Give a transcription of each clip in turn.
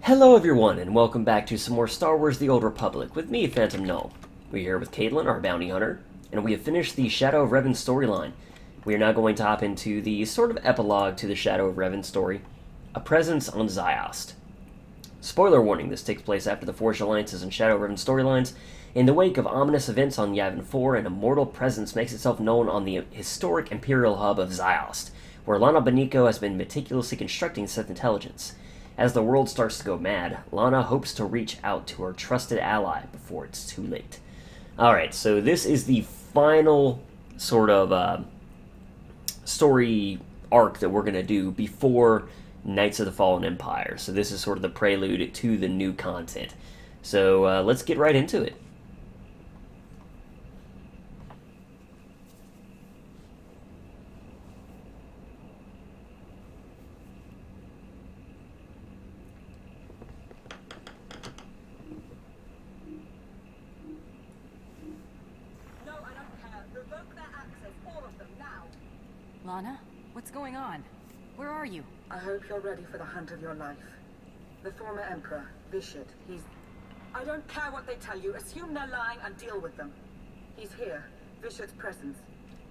Hello everyone, and welcome back to some more Star Wars The Old Republic with me, Phantom Null. We're here with Caitlin, our bounty hunter, and we have finished the Shadow of Revan storyline. We are now going to hop into the sort of epilogue to the Shadow of Revan story, A Presence on Ziost. Spoiler warning, this takes place after the Forged Alliances and Shadow of Revan storylines. In the wake of ominous events on Yavin 4, an immortal presence makes itself known on the historic Imperial hub of Ziost, where Lana has been meticulously constructing Sith intelligence. As the world starts to go mad, Lana hopes to reach out to her trusted ally before it's too late. Alright, so this is the final sort of story arc that we're going to do before Knights of the Fallen Empire. So this is sort of the prelude to the new content. So let's get right into it. Lana, what's going on? Where are you? I hope you're ready for the hunt of your life. The former Emperor, Vitiate, he's... I don't care what they tell you. Assume they're lying and deal with them. He's here. Vitiate's presence.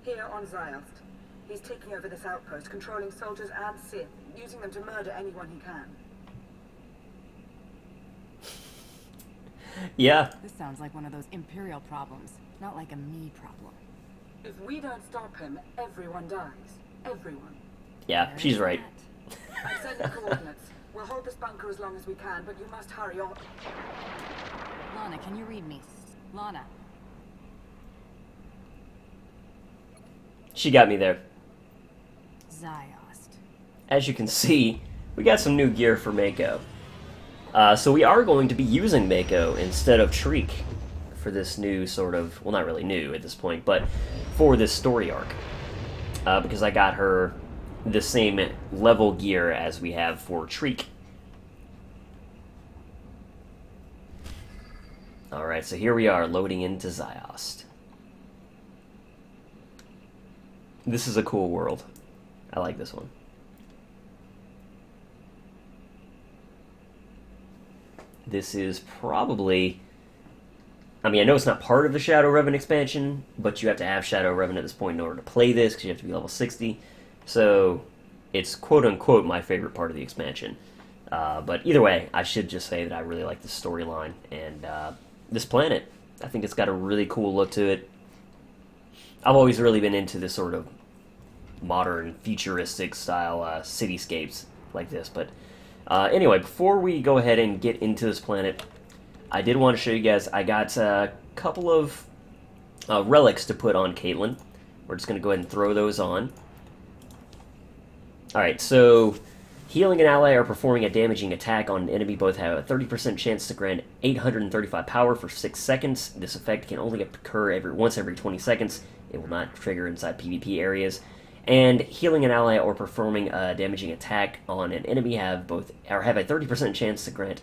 Here on Ziost. He's taking over this outpost, controlling soldiers and Sith, using them to murder anyone he can. Yeah. This sounds like one of those Imperial problems, not like a me problem. If we don't stop him, everyone dies. Everyone. Yeah, she's right. I've sent the coordinates. We'll hold this bunker as long as we can, but you must hurry on. Lana, can you read me? Lana. She got me there. Ziost. As you can see, we got some new gear for Mako. So we are going to be using Mako instead of Shriek for this new sort of, well, not really new at this point, but for this story arc. Because I got her the same level gear as we have for Shriek. Alright, so here we are, loading into Ziost. This is a cool world. I like this one. This is probably... I mean, I know it's not part of the Shadow Revan expansion, but you have to have Shadow Revan at this point in order to play this, because you have to be level 60. So, it's quote-unquote my favorite part of the expansion. But either way, I should just say that I really like this storyline, and this planet. I think it's got a really cool look to it. I've always really been into this sort of modern, futuristic style cityscapes like this. But anyway, before we go ahead and get into this planet, I did want to show you guys, I got a couple of relics to put on Caitlin. We're just going to go ahead and throw those on. Alright, so healing an ally or performing a damaging attack on an enemy both have a 30% chance to grant 835 power for 6 seconds. This effect can only occur once every 20 seconds. It will not trigger inside PvP areas. And healing an ally or performing a damaging attack on an enemy have a 30% chance to grant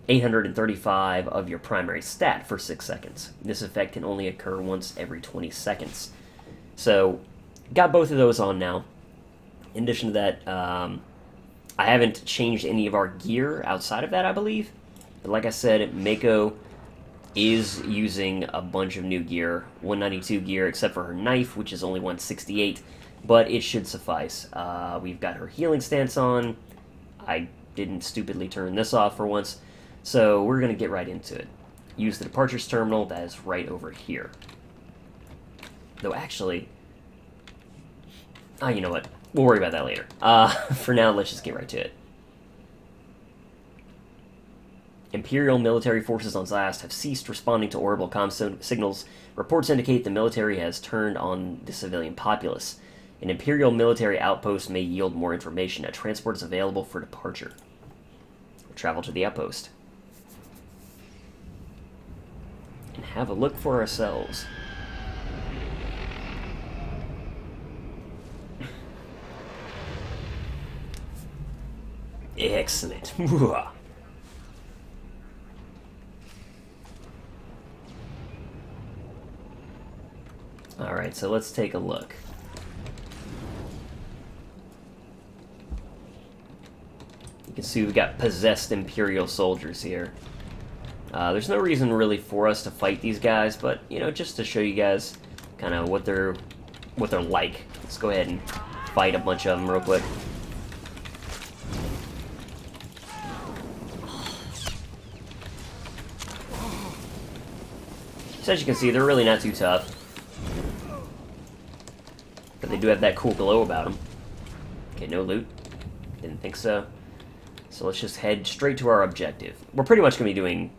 835 of your primary stat for 6 seconds. This effect can only occur once every 20 seconds. So, got both of those on now. In addition to that, I haven't changed any of our gear outside of that, I believe. But like I said, Mako is using a bunch of new gear. 192 gear, except for her knife, which is only 168. But it should suffice. We've got her healing stance on. I didn't stupidly turn this off for once. So we're going to get right into it. Use the departures terminal, that is right over here. Though actually, you know what, we'll worry about that later. For now, let's just get right to it. Imperial military forces on Ziost have ceased responding to orbital comm signals. Reports indicate the military has turned on the civilian populace. An Imperial military outpost may yield more information. A transport is available for departure. We'll travel to the outpost and have a look for ourselves. Excellent. Alright, so let's take a look. can see we've got possessed Imperial soldiers here. There's no reason really for us to fight these guys, but you know, just to show you guys kind of what they're like. Let's go ahead and fight a bunch of them real quick. So as you can see, they're really not too tough, but they do have that cool glow about them. Okay, no loot. Didn't think so. So let's just head straight to our objective. We're pretty much going to be doing,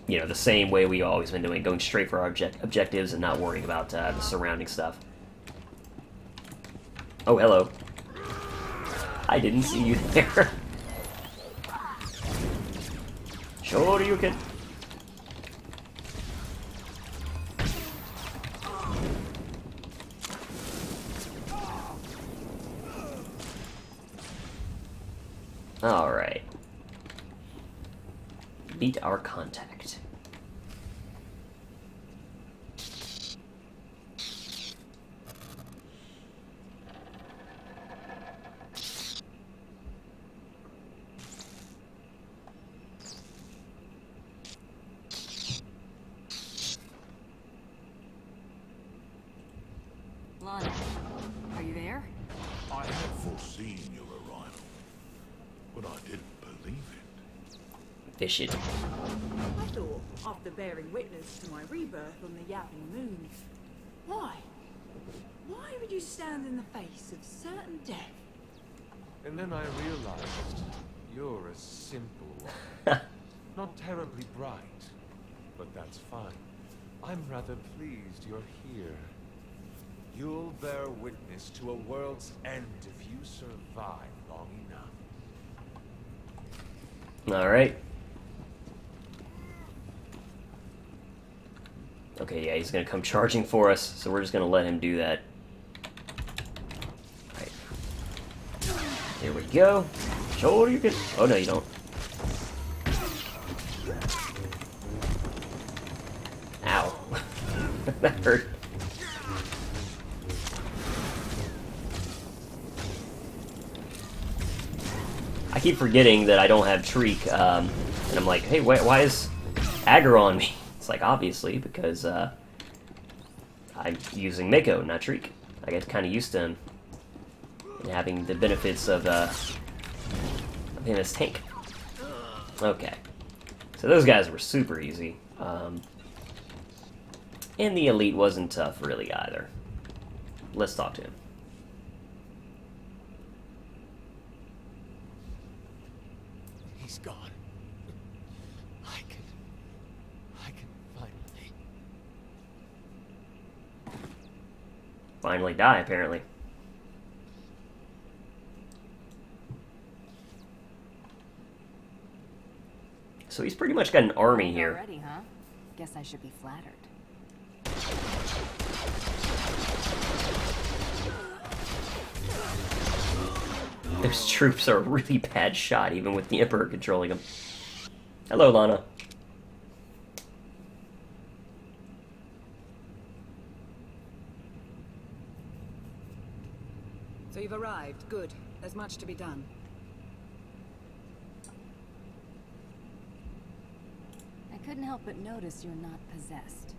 you know, the same way we've always been doing, going straight for our objectives and not worrying about the surrounding stuff. Oh, hello. I didn't see you there. Sure you can. Alright. Meet our contact. Lana, are you there? I had foreseen your arrival, but I didn't believe it. Vitiate. I thought, after bearing witness to my rebirth on the Yapping Moon, why? Why would you stand in the face of certain death? And then I realized you're a simple one. Not terribly bright, but that's fine. I'm rather pleased you're here. You'll bear witness to a world's end if you survive long enough. Alright. Okay, yeah, he's gonna come charging for us, so we're just gonna let him do that. Alright. Here we go. Sure you can. Oh, no, you don't. Ow. That hurt. I keep forgetting that I don't have Shriek, and I'm like, hey, why is Agar on me? It's like, obviously, because I'm using Mako, not Shriek. I get kind of used to him and having the benefits of him as tank. Okay, so those guys were super easy, and the elite wasn't tough really either. Let's talk to him. He's gone. I can Finally die, apparently. So he's pretty much got an army here. Already, huh? Guess I should be flattered. Those troops are a really bad shot, even with the Emperor controlling them. Hello, Lana. So you've arrived. Good. There's much to be done. I couldn't help but notice you're not possessed.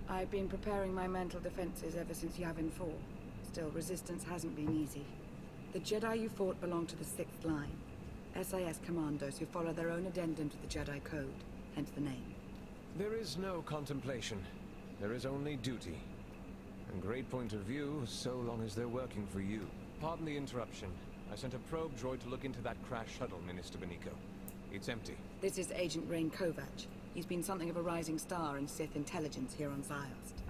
I've been preparing my mental defenses ever since Yavin 4. Still, resistance hasn't been easy. The Jedi you fought belong to the 6th line. SIS commandos who follow their own addendum to the Jedi Code, hence the name. There is no contemplation. There is only duty. And great point of view, so long as they're working for you. Pardon the interruption. I sent a probe droid to look into that crash shuttle, Minister Beniko. It's empty. This is Agent Rain Kovac. He's been something of a rising star in Sith intelligence here on Ziost.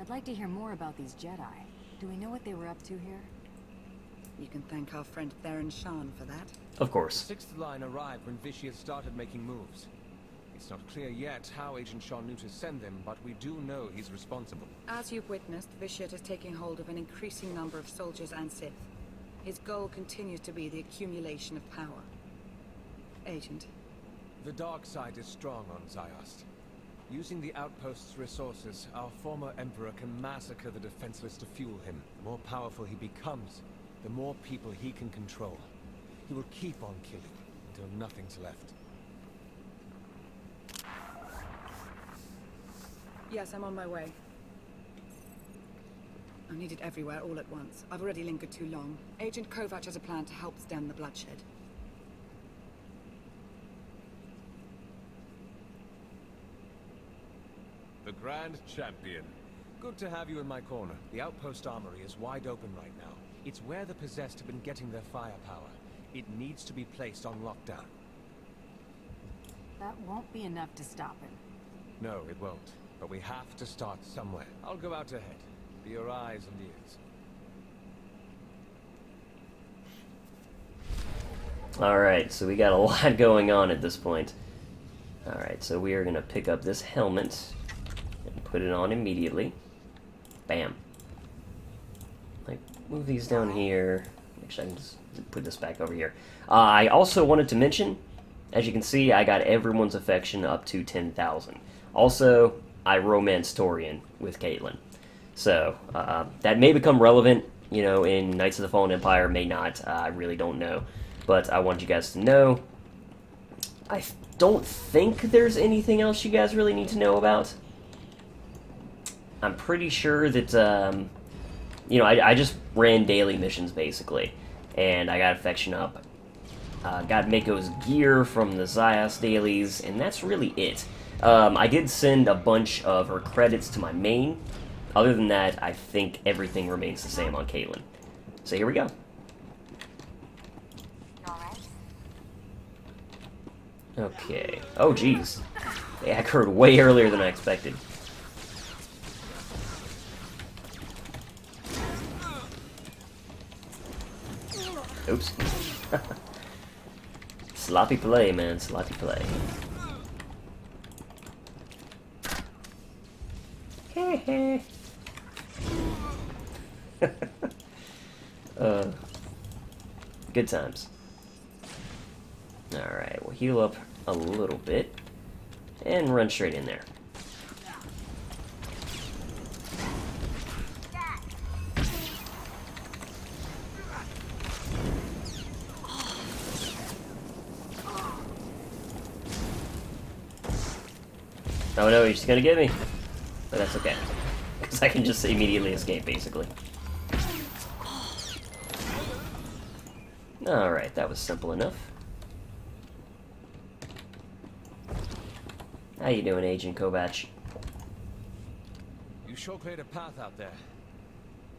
I'd like to hear more about these Jedi. Do we know what they were up to here? You can thank our friend Theron Shan for that. Of course. The 6th line arrived when Vitiate started making moves. It's not clear yet how Agent Shaw knew to send them, but we do know he's responsible. As you've witnessed, Vitiate is taking hold of an increasing number of soldiers and Sith. His goal continues to be the accumulation of power. Agent. The dark side is strong on Ziost. Using the outpost's resources, our former Emperor can massacre the defenseless to fuel him. The more powerful he becomes, the more people he can control. He will keep on killing until nothing's left. Yes, I'm on my way. I need it everywhere all at once. I've already lingered too long. Agent Kovac has a plan to help stem the bloodshed. The Grand Champion. Good to have you in my corner. The outpost armory is wide open right now. It's where the possessed have been getting their firepower. It needs to be placed on lockdown. That won't be enough to stop him. No, it won't. But we have to start somewhere. I'll go out ahead. Be your eyes and ears. Alright, so we got a lot going on at this point. Alright, so we are going to pick up this helmet and put it on immediately. Bam. Like, move these down here. Actually, I can just put this back over here. I also wanted to mention, as you can see, I got everyone's affection up to 10,000. Also, I romanced Torian with Caitlin. So, that may become relevant, you know, in Knights of the Fallen Empire, may not. I really don't know. But I want you guys to know. I don't think there's anything else you guys really need to know about. I'm pretty sure that, you know, I just ran daily missions, basically. And I got affection up. Got Mako's gear from the Ziost dailies, and that's really it. I did send a bunch of her credits to my main. Other than that, I think everything remains the same on Caitlin. So here we go. Okay. Oh, geez. They occurred way earlier than I expected. Oops. Sloppy play, man. Sloppy play. Heh. Good times. Alright, we'll heal up a little bit and run straight in there. Oh no, he's just gonna get me. But that's okay. Because I can just immediately escape, basically. Alright, that was simple enough. How you doing, Agent Kovac? You sure cleared a path out there.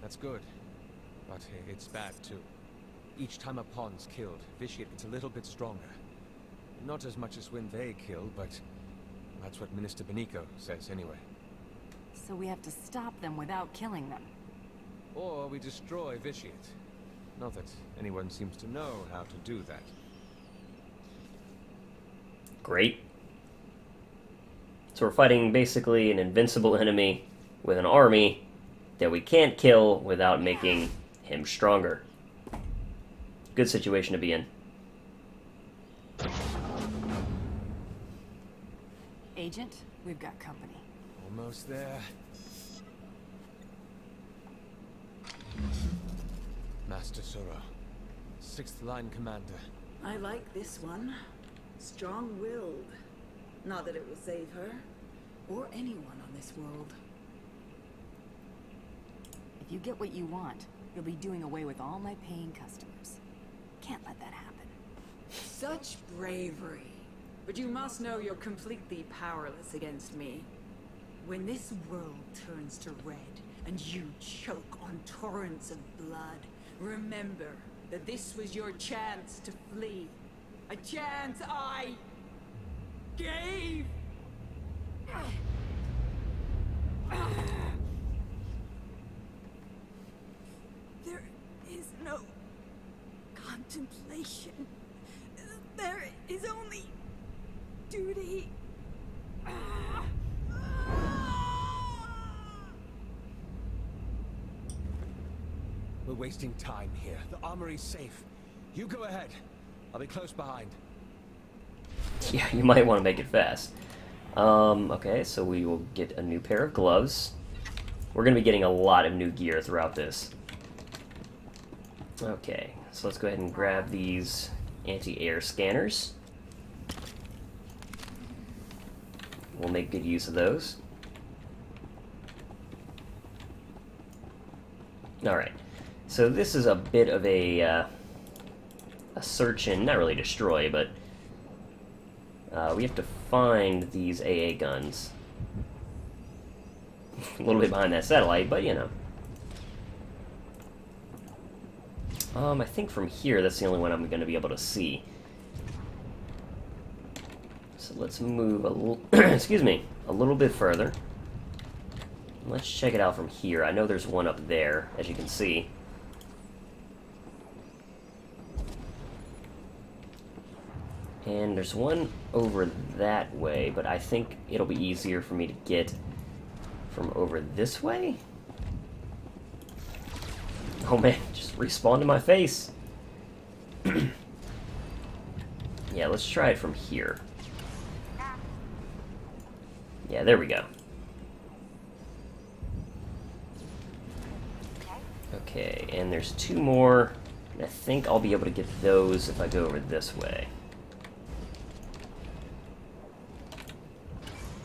That's good. But it's bad, too. Each time a pawn's killed, Vitiate gets a little bit stronger. Not as much as when they kill, but that's what Minister Benico says anyway. So we have to stop them without killing them. Or we destroy Vitiate. Not that anyone seems to know how to do that. Great. So we're fighting basically an invincible enemy with an army that we can't kill without making him stronger. Good situation to be in. Agent, we've got company. Almost there. Master Sora, 6th Line Commander. I like this one. Strong-willed. Not that it will save her, or anyone on this world. If you get what you want, you'll be doing away with all my paying customers. Can't let that happen. Such bravery. But you must know you're completely powerless against me. When this world turns to red, and you choke on torrents of blood, remember that this was your chance to flee. A chance I gave! There is no contemplation. There is only duty. We're wasting time here. The armory's safe. You go ahead. I'll be close behind. Yeah, you might want to make it fast. Okay, so we will get a new pair of gloves. We're going to be getting a lot of new gear throughout this. Okay, so let's go ahead and grab these anti-air scanners. We'll make good use of those. Alright, so this is a bit of a search and not really destroy, but we have to find these AA guns. A little bit behind that satellite, but you know. I think from here, that's the only one I'm going to be able to see. So let's move a little, excuse me, a little bit further. Let's check it out from here. I know there's one up there, as you can see. And there's one over that way, but I think it'll be easier for me to get from over this way? Oh man, just respawned in my face. Yeah, let's try it from here. Yeah, there we go. Okay, and there's two more, and I think I'll be able to get those if I go over this way.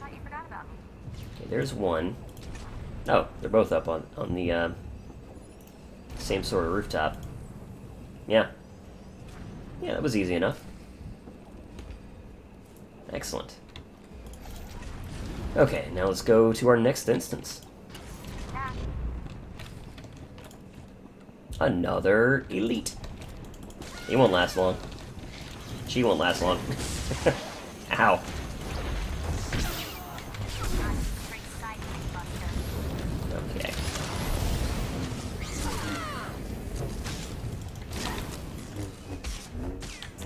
Okay, there's one. Oh, they're both up on the same sort of rooftop. Yeah. Yeah, that was easy enough. Excellent. Okay, now let's go to our next instance. Another elite. He won't last long. She won't last long. Ow. Okay.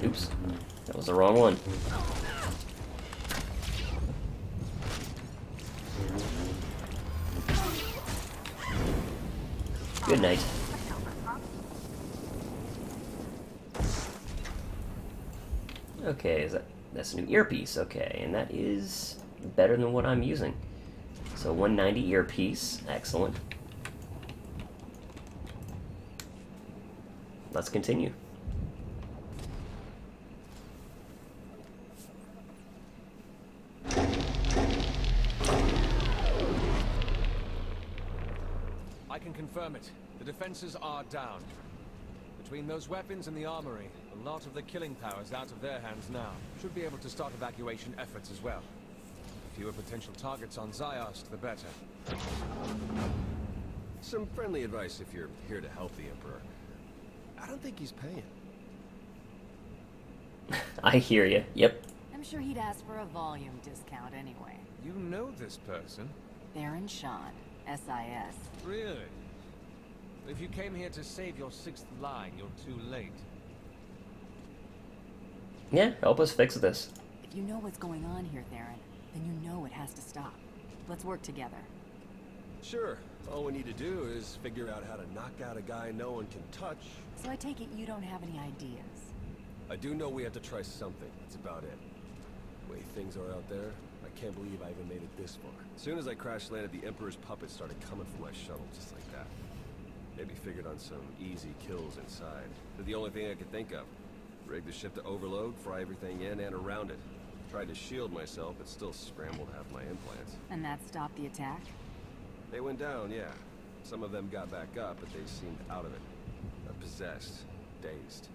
Oops. That was the wrong one. Good night. Okay, that's a new earpiece. Okay, and that is better than what I'm using. So 190 earpiece, excellent. Let's continue. I can confirm it. The defenses are down. Between those weapons and the armory, a lot of the killing power's out of their hands now. Should be able to start evacuation efforts as well. Fewer potential targets on Ziost, the better. Some friendly advice if you're here to help the Emperor. I don't think he's paying. I hear you. Yep. I'm sure he'd ask for a volume discount anyway. You know this person? Baron Sean, SIS. Really? If you came here to save your sixth line, you're too late. Yeah, help us fix this. If you know what's going on here, Theron, then you know it has to stop. Let's work together. Sure. All we need to do is figure out how to knock out a guy no one can touch. So I take it you don't have any ideas? I do know we have to try something. That's about it. The way things are out there, I can't believe I even made it this far. As soon as I crash landed, the Emperor's puppets started coming for my shuttle, just like that. Maybe figured on some easy kills inside. They're the only thing I could think of. Rig the ship to overload, fry everything in and around it. Tried to shield myself, but still scrambled half my implants. And that stopped the attack? They went down, yeah. Some of them got back up, but they seemed out of it. Possessed. Dazed.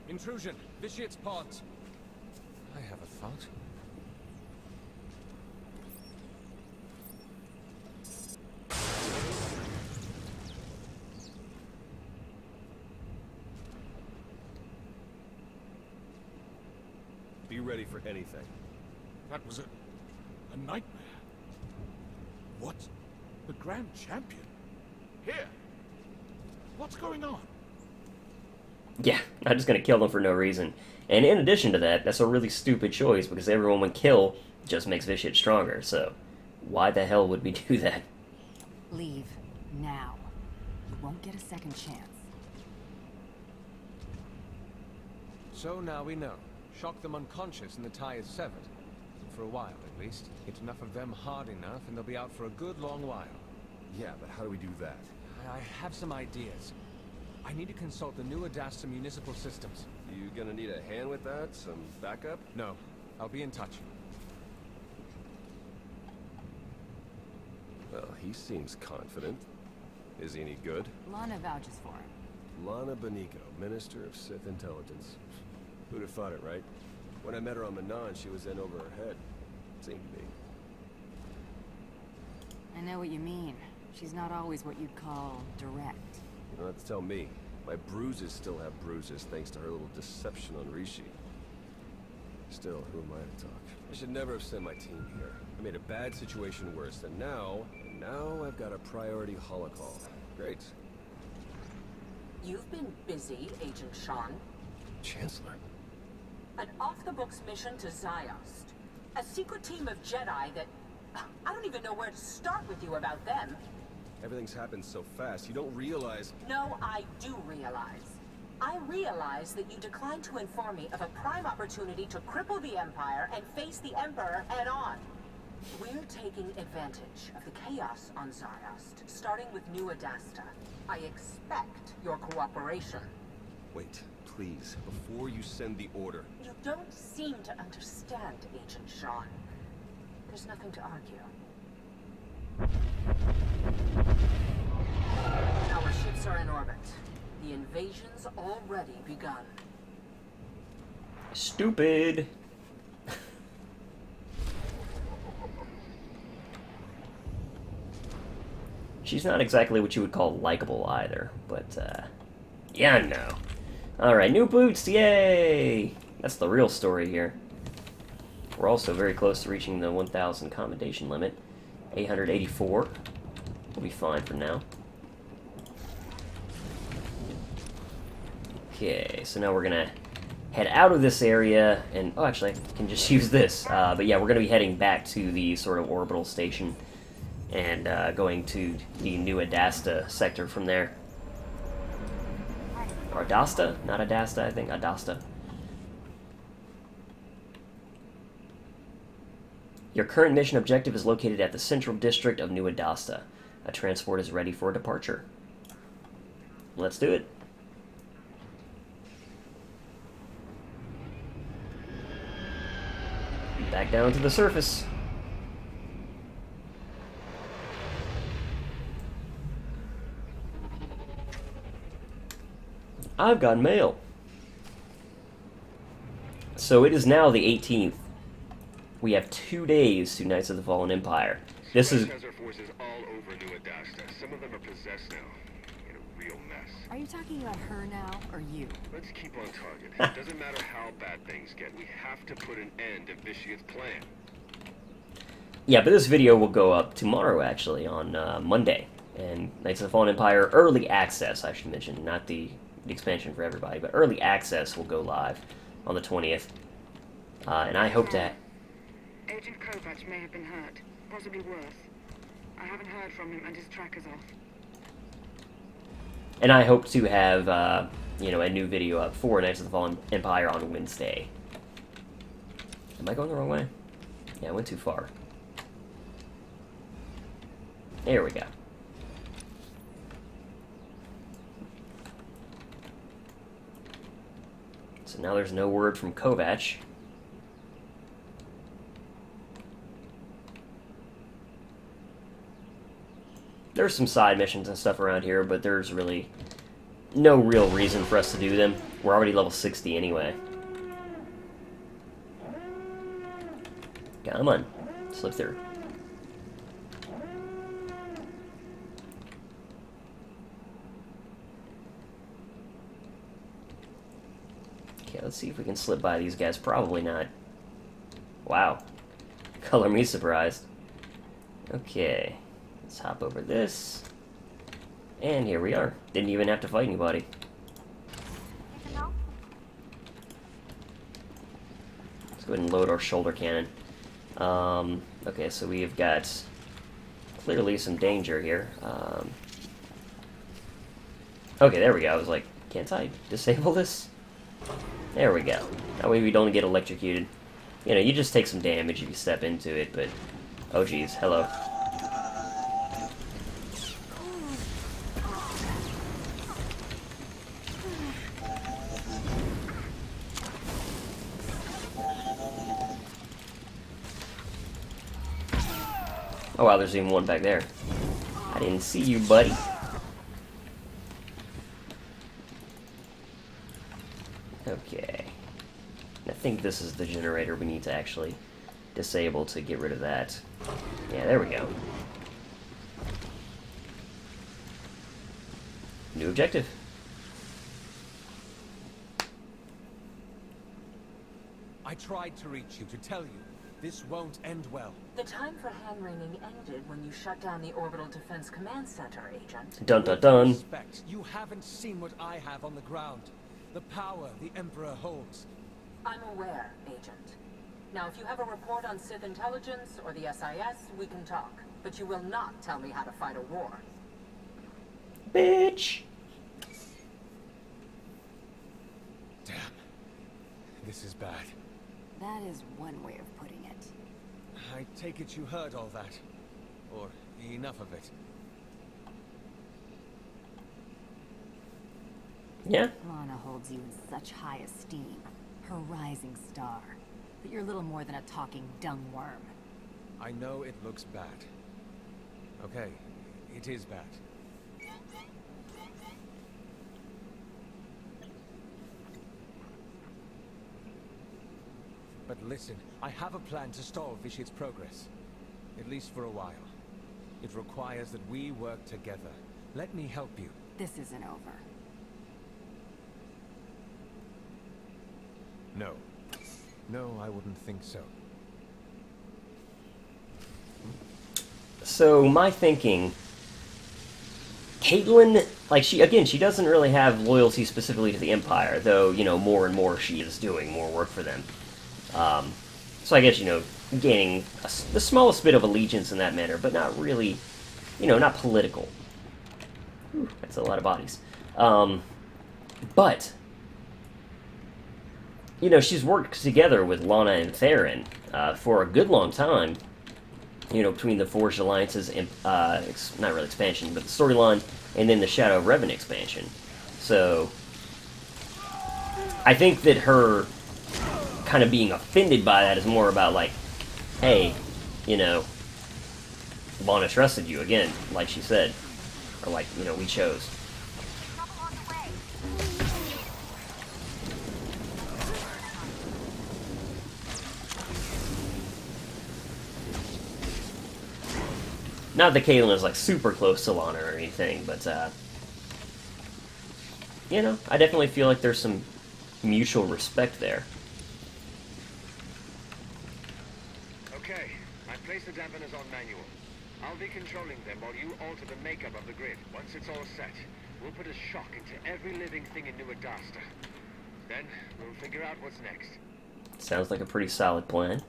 Intrusion! Vitiate's pawns! I have a thought. Be ready for anything. That was a nightmare. What? The Grand Champion? Here? What's going on? Yeah, I'm just gonna kill them for no reason. And in addition to that, that's a really stupid choice because everyone would kill just makes Vitiate stronger, so why the hell would we do that? Leave. Now. You won't get a second chance. So now we know. Shock them unconscious and the tie is severed. For a while, at least. Hit enough of them hard enough and they'll be out for a good long while. Yeah, but how do we do that? I have some ideas. I need to consult the new Adasta municipal systems. You gonna need a hand with that? Some backup? No, I'll be in touch. Well, he seems confident. Is he any good? Lana vouches for him. Lana Benico, Minister of Sith Intelligence. Who'd have thought it, right? When I met her on Manon, she was in over her head. Seemed to be. I know what you mean. She's not always what you'd call direct. You don't have to tell me. My bruises still have bruises thanks to her little deception on Rishi. Still, who am I to talk? I should never have sent my team here. I made a bad situation worse, and now I've got a priority holocall. Great. You've been busy, Agent Sean. Chancellor. An off-the-books mission to Ziost. A secret team of Jedi that... I don't even know where to start with you about them. Everything's happened so fast, you don't realize... No, I do realize. I realize that you declined to inform me of a prime opportunity to cripple the Empire and face the Emperor head-on. We're taking advantage of the chaos on Ziost, starting with New Adasta. I expect your cooperation. Wait, please, before you send the order. You don't seem to understand, Agent Sean. There's nothing to argue. Our ships are in orbit. The invasion's already begun. Stupid. She's not exactly what you would call likable either, but, yeah, no. Alright, new boots, yay! That's the real story here. We're also very close to reaching the 1,000 commendation limit. 884. We'll be fine for now. Okay, so now we're gonna head out of this area, and, oh, actually, I can just use this. But yeah, we're gonna be heading back to the sort of orbital station, and going to the new Adasta sector from there. Or Adasta? Not Adasta, I think. Adasta. Your current mission objective is located at the central district of New Adasta. A transport is ready for departure. Let's do it. Back down to the surface. I've got mail. So it is now the 18th. We have 2 days to Knights of the Fallen Empire. This is... has our forces all over New Adasta. Some of them are possessed now. In a real mess. Are you talking about her now, or you? Let's keep on target. It doesn't matter how bad things get. We have to put an end to Vitiate's plan. Yeah, but this video will go up tomorrow, actually, on Monday. And Knights of the Fallen Empire Early Access, I should mention. Not the expansion for everybody, but Early Access will go live on the 20th. And I hope to... Agent Kovac may have been hurt, possibly worse. I haven't heard from him and his tracker's off. And I hope to have, you know, a new video up for Knights of the Fallen Empire on Wednesday. Am I going the wrong way? Yeah, I went too far. There we go. So now there's no word from Kovac. There's some side missions and stuff around here, but there's really no real reason for us to do them. We're already level 60 anyway. Come on. Slip through. Okay, let's see if we can slip by these guys. Probably not. Wow. Color me surprised. Okay. Let's hop over this. And here we are. Didn't even have to fight anybody. Let's go ahead and load our shoulder cannon. Okay, so we've got clearly some danger here. Okay, there we go. I was like, can't I disable this? There we go. That way we don't get electrocuted. You know, you just take some damage if you step into it, but... Oh, geez. Hello. Oh wow, there's even one back there. I didn't see you, buddy. Okay. I think this is the generator we need to actually disable to get rid of that. Yeah, there we go. New objective. I tried to reach you to tell you this won't end well. The time for hand-wringing ended when you shut down the Orbital Defense Command Center, Agent. Dun dun dun. Respect, you haven't seen what I have on the ground. The power the Emperor holds. I'm aware, Agent. Now, if you have a report on Sith intelligence or the SIS, we can talk. But you will not tell me how to fight a war. Bitch! Damn. This is bad. That is one way of putting it. I take it you heard all that. Or enough of it. Yeah? Lana holds you in such high esteem. Her rising star. But you're little more than a talking dung worm. I know it looks bad. Okay, it is bad. But listen, I have a plan to stall Vitiate's progress. At least for a while. It requires that we work together. Let me help you. This isn't over. No. No, I wouldn't think so. So, my thinking... Caitlin, like, she doesn't really have loyalty specifically to the Empire, though, you know, more and more she is doing more work for them. So I guess, you know, gaining the smallest bit of allegiance in that manner, but not really, you know, not political. Whew, that's a lot of bodies. But, you know, she's worked together with Lana and Theron for a good long time, you know, between the Forged Alliances and, not really expansion, but the storyline, and then the Shadow of Revan expansion. So, I think that her kind of being offended by that is more about, like, hey, you know, Lana trusted you, again, like she said. Or like, you know, we chose. Not that Caitlin is, like, super close to Lana or anything, but, you know, I definitely feel like there's some mutual respect there. Okay, I've placed the dampeners on manual. I'll be controlling them while you alter the makeup of the grid. Once it's all set, we'll put a shock into every living thing in New Adasta. Then, we'll figure out what's next. Sounds like a pretty solid plan.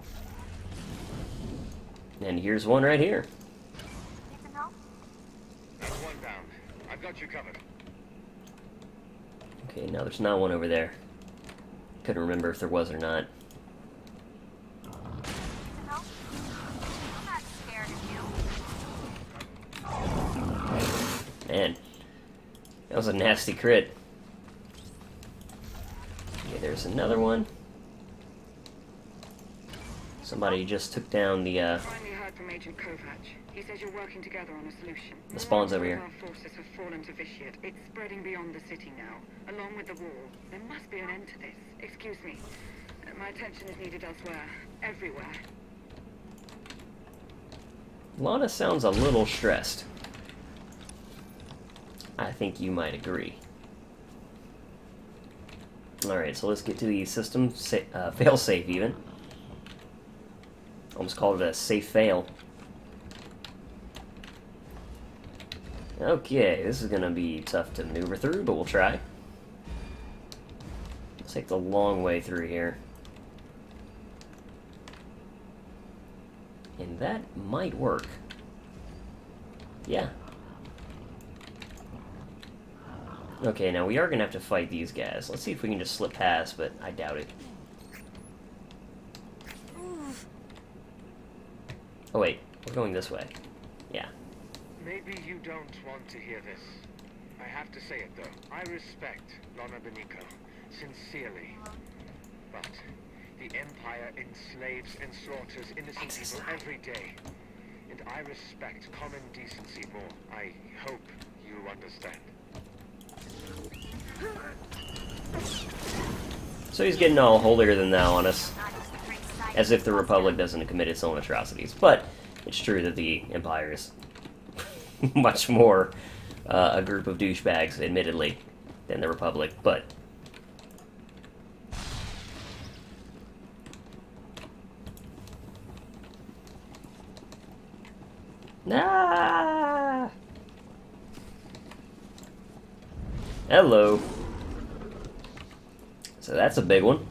And here's one right here. That's one down. I've got you covered. Okay, no, there's not one over there. Couldn't remember if there was or not. Man, that was a nasty crit. Okay, there's another one. Somebody just took down the, Finally heard from Agent Kovac. He says you're working together on a solution. The spawns over here. Our forces have fallen to Vitiate. It's spreading beyond the city now, along with the wall. There must be an end to this. Excuse me. My attention is needed elsewhere. Everywhere. Lana sounds a little stressed. I think you might agree. Alright, so let's get to the system fail-safe even. Almost called it a safe fail. Okay, this is gonna be tough to maneuver through, but we'll try. Let's take the long way through here. And that might work. Yeah. Okay, now we are gonna have to fight these guys. Let's see if we can just slip past, but I doubt it. Oh wait, we're going this way. Yeah. Maybe you don't want to hear this. I have to say it though. I respect Lana Beniko, sincerely. But the Empire enslaves and slaughters innocent people every day. And I respect common decency more. I hope you understand. So he's getting all holier than thou on us, as if the Republic doesn't commit its own atrocities. But it's true that the Empire is much more a group of douchebags, admittedly, than the Republic. But ah, hello. So that's a big one.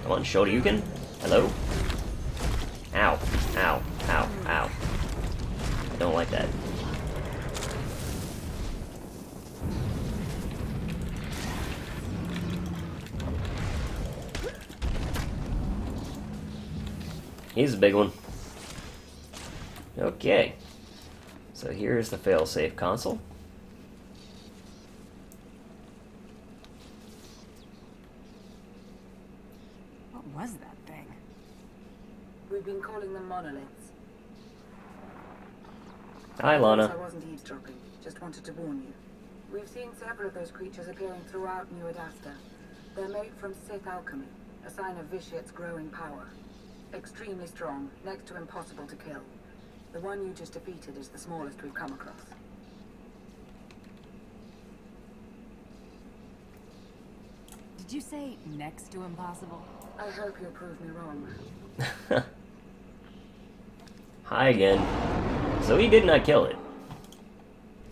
Come on, Shoryuken. Hello? Ow. Ow. Ow. Ow. I don't like that. He's a big one. Okay. So here's the failsafe console. What was that thing? We've been calling them monoliths. Hi, Lana. I wasn't eavesdropping. Just wanted to warn you. We've seen several of those creatures appearing throughout New Adasta. They're made from Sith alchemy, a sign of Vitiate's growing power. Extremely strong, next to impossible to kill. The one you just defeated is the smallest we've come across. Did you say next to impossible? I hope you'll prove me wrong. Hi again. So he did not kill it.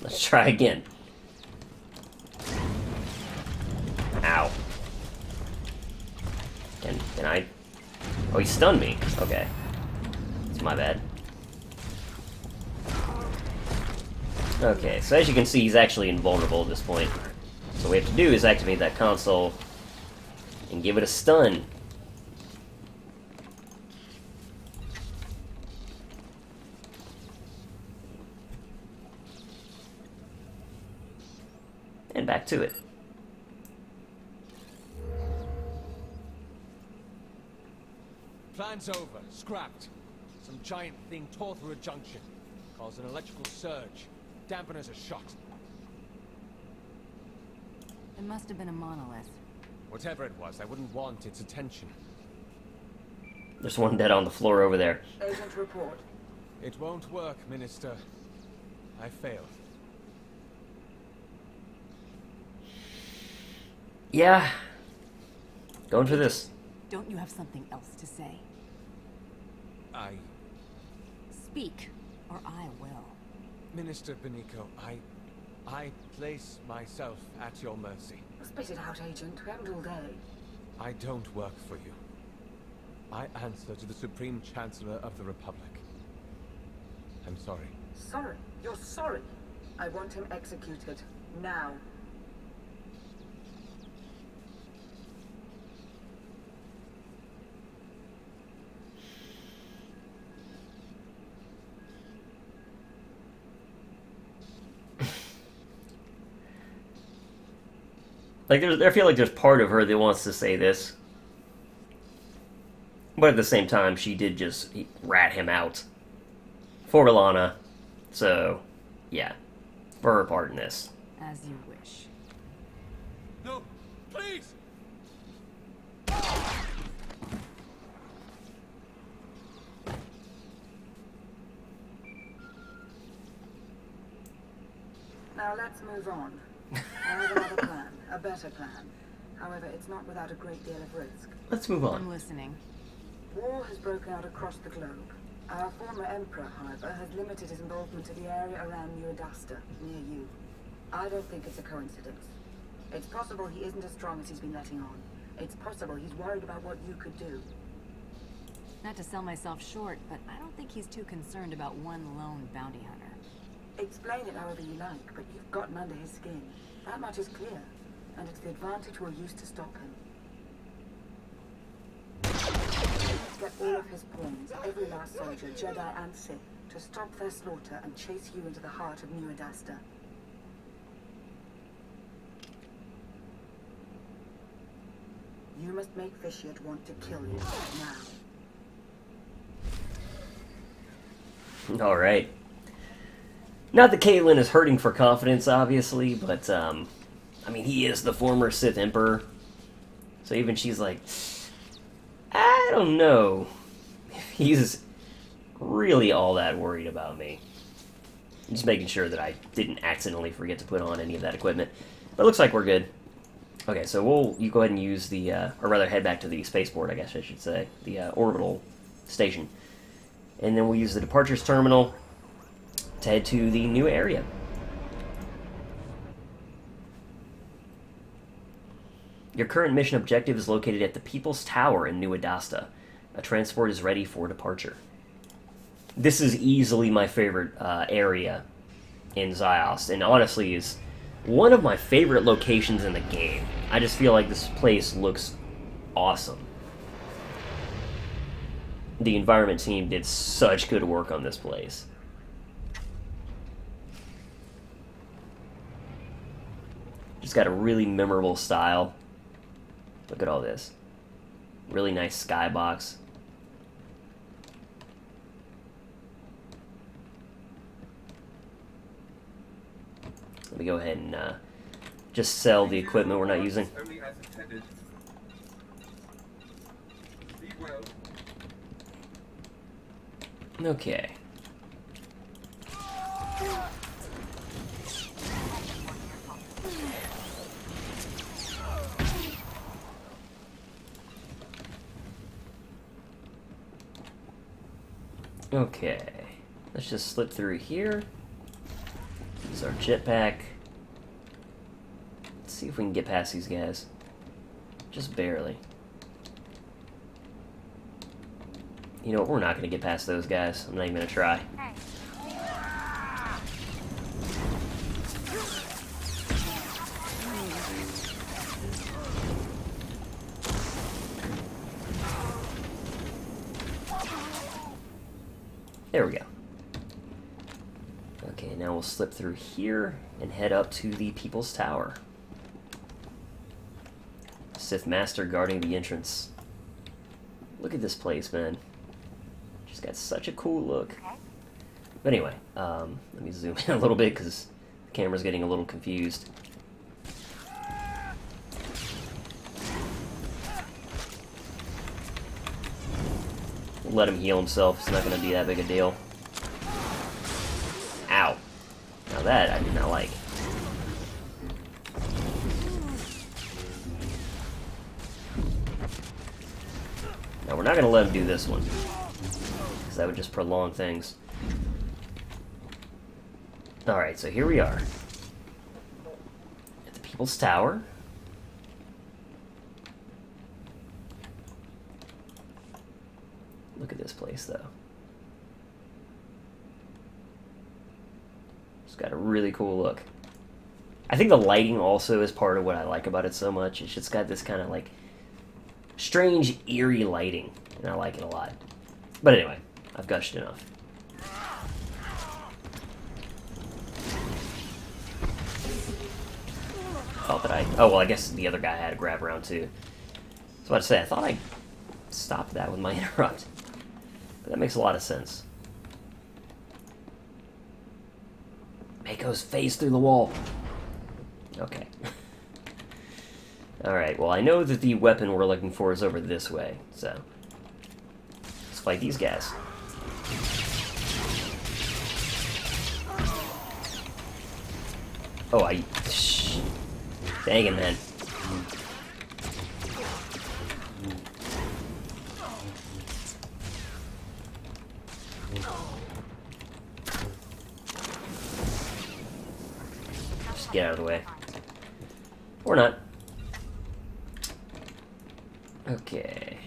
Let's try again. Ow. Can I? Oh, he stunned me. Okay. It's my bad. Okay, so as you can see, he's actually invulnerable at this point. So what we have to do is activate that console and give it a stun. And back to it. Plan's over. Scrapped. Some giant thing tore through a junction. Caused an electrical surge. Dampeners are shot. It must have been a monolith. Whatever it was, I wouldn't want its attention. There's one dead on the floor over there. Agent report. It won't work, Minister. I failed. Yeah. Going for this. Don't you have something else to say? Speak, or I will. Minister Beniko, I place myself at your mercy. Spit it out, Agent. We haven't all day. I don't work for you. I answer to the Supreme Chancellor of the Republic. I'm sorry. Sorry? You're sorry? I want him executed. Now. Like, I feel like there's part of her that wants to say this. But at the same time, she did just rat him out. For Lana. So, yeah. For her part in this. As you wish. No, please! Now let's move on. I have another plan. A better plan. However, it's not without a great deal of risk. Let's move on. I'm listening. War has broken out across the globe. Our former emperor, however, has limited his involvement to the area around New Adasta, near you. I don't think it's a coincidence. It's possible he isn't as strong as he's been letting on. It's possible he's worried about what you could do. Not to sell myself short, but I don't think he's too concerned about one lone bounty hunter. Explain it however you like, but you've gotten under his skin. That much is clear, and it's the advantage we'll use to stop him. Let's get all of his pawns, every last soldier, Jedi and Sith, to stop their slaughter and chase you into the heart of New Adasta. You must make Vitiate want to kill you now. Alright. Not that Caitlyn is hurting for confidence, obviously, but, I mean, he is the former Sith Emperor. So even she's like, I don't know if he's really all that worried about me. Just making sure that I didn't accidentally forget to put on any of that equipment. But it looks like we're good. Okay, so you go ahead and use the, or rather head back to the spaceport, I guess I should say, the orbital station. And then we'll use the departures terminal to head to the new area. Your current mission objective is located at the People's Tower in New Adasta. A transport is ready for departure. This is easily my favorite area in Ziost, and honestly is one of my favorite locations in the game. I just feel like this place looks awesome. The environment team did such good work on this place. Just got a really memorable style. Look at all this. Really nice skybox. Let me go ahead and just sell the equipment we're not using. Okay. Okay. Let's just slip through here. Use our jetpack. Let's see if we can get past these guys. Just barely. You know what? We're not going to get past those guys. I'm not even going to try. There we go. Okay, now we'll slip through here and head up to the People's Tower. Sith Master guarding the entrance. Look at this place, man. Just got such a cool look. But anyway, let me zoom in a little bit because the camera's getting a little confused. Let him heal himself. It's not going to be that big a deal. Ow. Now that I did not like. Now we're not going to let him do this one, because that would just prolong things. Alright, so here we are. At the People's Tower. Look at this place, though. It's got a really cool look. I think the lighting also is part of what I like about it so much. It's just got this kind of, like, strange, eerie lighting, and I like it a lot. But anyway, I've gushed enough. Oh, well, I guess the other guy had a grab around, too. So what to say, I thought I stopped that with my interrupt. But that makes a lot of sense. Mako's face through the wall. Okay. Alright, well I know that the weapon we're looking for is over this way, so let's fight these guys. Oh, dang it, man. Get out of the way. Or not. Okay.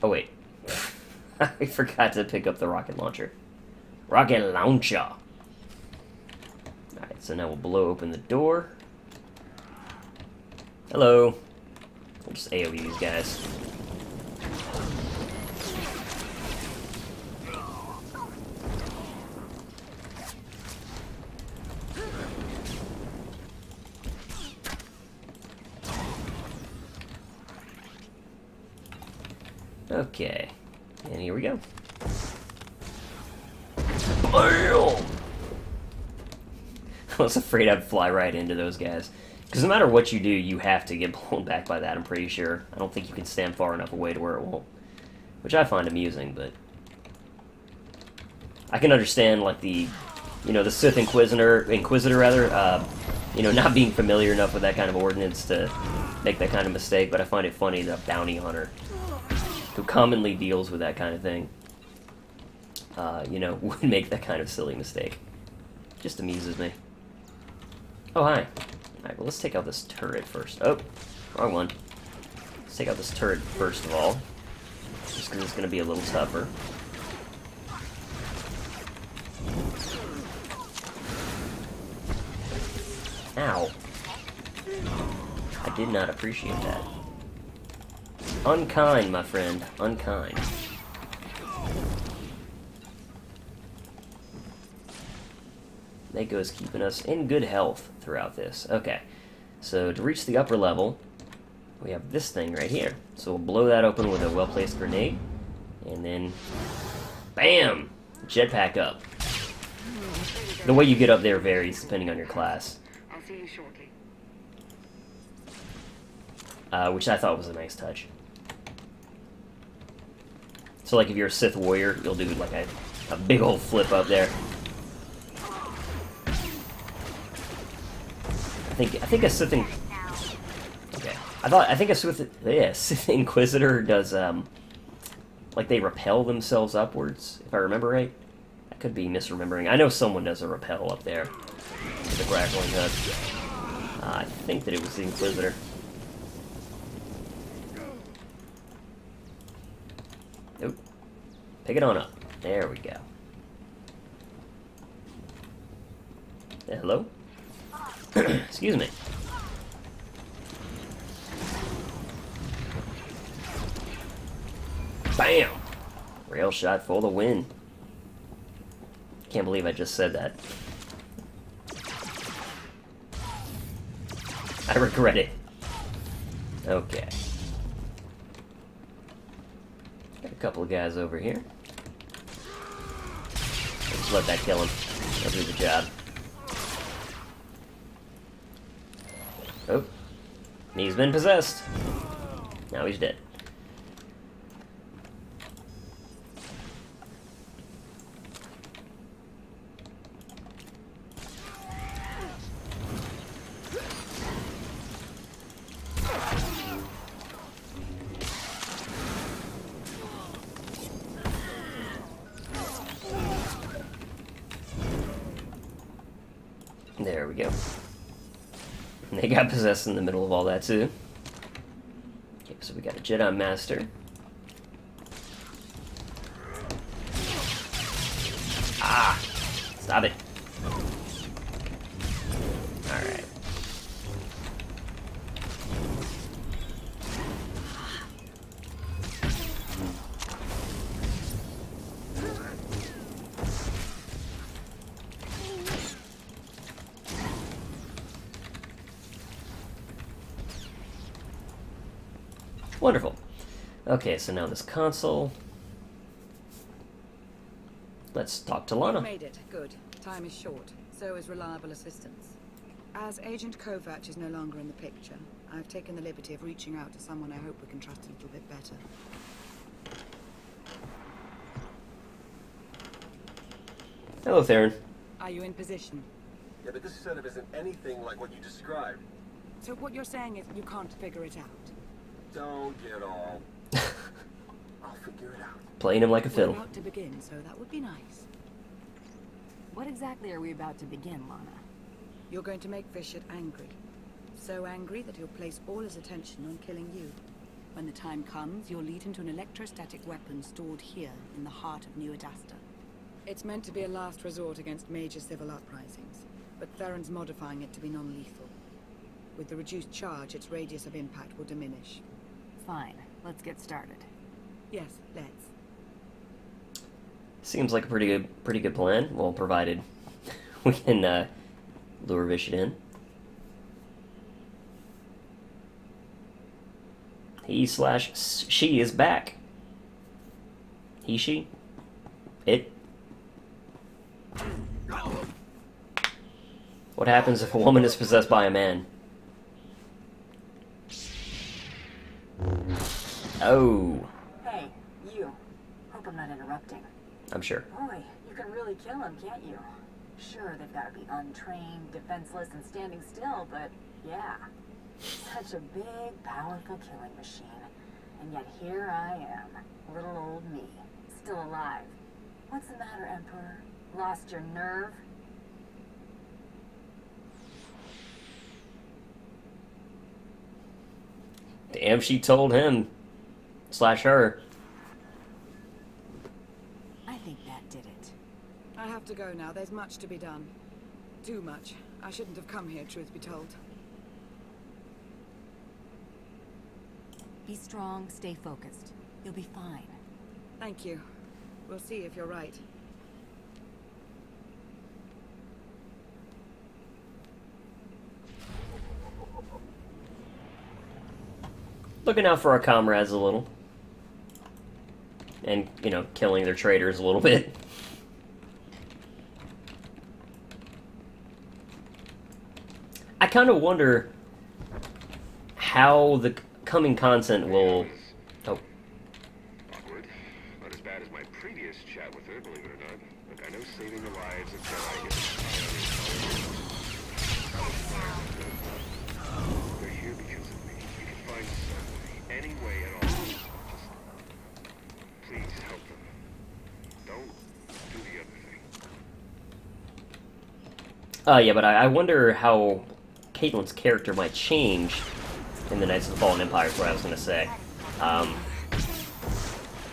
Oh, wait. I forgot to pick up the rocket launcher. Rocket launcher! Alright, so now we'll blow open the door. Hello. We'll just AoE these guys. Okay, and here we go. BAM! I was afraid I'd fly right into those guys. Because no matter what you do, you have to get blown back by that, I'm pretty sure. I don't think you can stand far enough away to where it won't. Which I find amusing, but... I can understand, like, the... You know, the Sith Inquisitor, you know, not being familiar enough with that kind of ordnance to make that kind of mistake, but I find it funny that a bounty hunter, who commonly deals with that kind of thing, you know, would make that kind of silly mistake. Just amuses me. Oh, hi. Alright, well, let's take out this turret first. Oh, wrong one. Let's take out this turret first of all, just because it's going to be a little tougher. Ow. I did not appreciate that. Unkind, my friend. Unkind. Mako's keeping us in good health throughout this. Okay. So, to reach the upper level, we have this thing right here. So we'll blow that open with a well-placed grenade. And then... BAM! Jetpack up. The way you get up there varies depending on your class. I'll see you shortly. Which I thought was a nice touch. So, like, if you're a Sith warrior, you'll do, like, a big old flip up there. I think a Sith I think a Sith Inquisitor does, like, they rappel themselves upwards, if I remember right. I could be misremembering. I know someone does a rappel up there with a grappling hook. I think that it was the Inquisitor. Nope. Pick it on up. There we go. Hello? Excuse me. Bam! Rail shot for the win. Can't believe I just said that. I regret it. Okay. Got a couple of guys over here. Just let that kill him. That'll do the job. Oh. He's been possessed. Now he's dead. There we go. And they got possessed in the middle of all that, too. Okay, so we got a Jedi Master. Ah! Stop it. Alright. Wonderful. Okay, so now this console. Let's talk to Lana. Made it. Good. Time is short. So is reliable assistance. As Agent Kovac is no longer in the picture, I've taken the liberty of reaching out to someone I hope we can trust a little bit better. Hello, Theron. Are you in position? Yeah, but this setup isn't anything like what you described. So what you're saying is you can't figure it out? Don't get all... I'll figure it out. Playing him like a We're fiddle. about to begin, so that would be nice. What exactly are we about to begin, Lana? You're going to make Vitiate angry. So angry that he'll place all his attention on killing you. When the time comes, you'll lead him to an electrostatic weapon stored here in the heart of New Adasta. It's meant to be a last resort against major civil uprisings, but Theron's modifying it to be non-lethal. With the reduced charge, its radius of impact will diminish. Fine, let's get started. Yes, let's. Seems like a pretty good plan. Well, provided we can lure Vitiate in. He/she is back. He, she? It? What happens if a woman is possessed by a man? Oh. Hey, you. Hope I'm not interrupting. I'm sure. Boy, you can really kill them, can't you? Sure, they've got to be untrained, defenseless, and standing still, but yeah. Such a big, powerful killing machine. And yet here I am, little old me, still alive. What's the matter, Emperor? Lost your nerve? Damn, she told him. Slash her. I think that did it. I have to go now. There's much to be done. Too much. I shouldn't have come here, truth be told. Be strong, stay focused. You'll be fine. Thank you. We'll see if you're right. Looking out for our comrades a little. And, you know, killing their traitors a little bit. I kind of wonder how the coming content will... Oh. Awkward. Not as bad as my previous chat with her, believe it or not. Look, I know saving the lives of Jedi they're here because of me. You can find some way, any way at all. Just please help them. Don't do the other thing. Yeah, but I wonder how Caitlyn's character might change in the Knights of the Fallen Empire, is what I was going to say.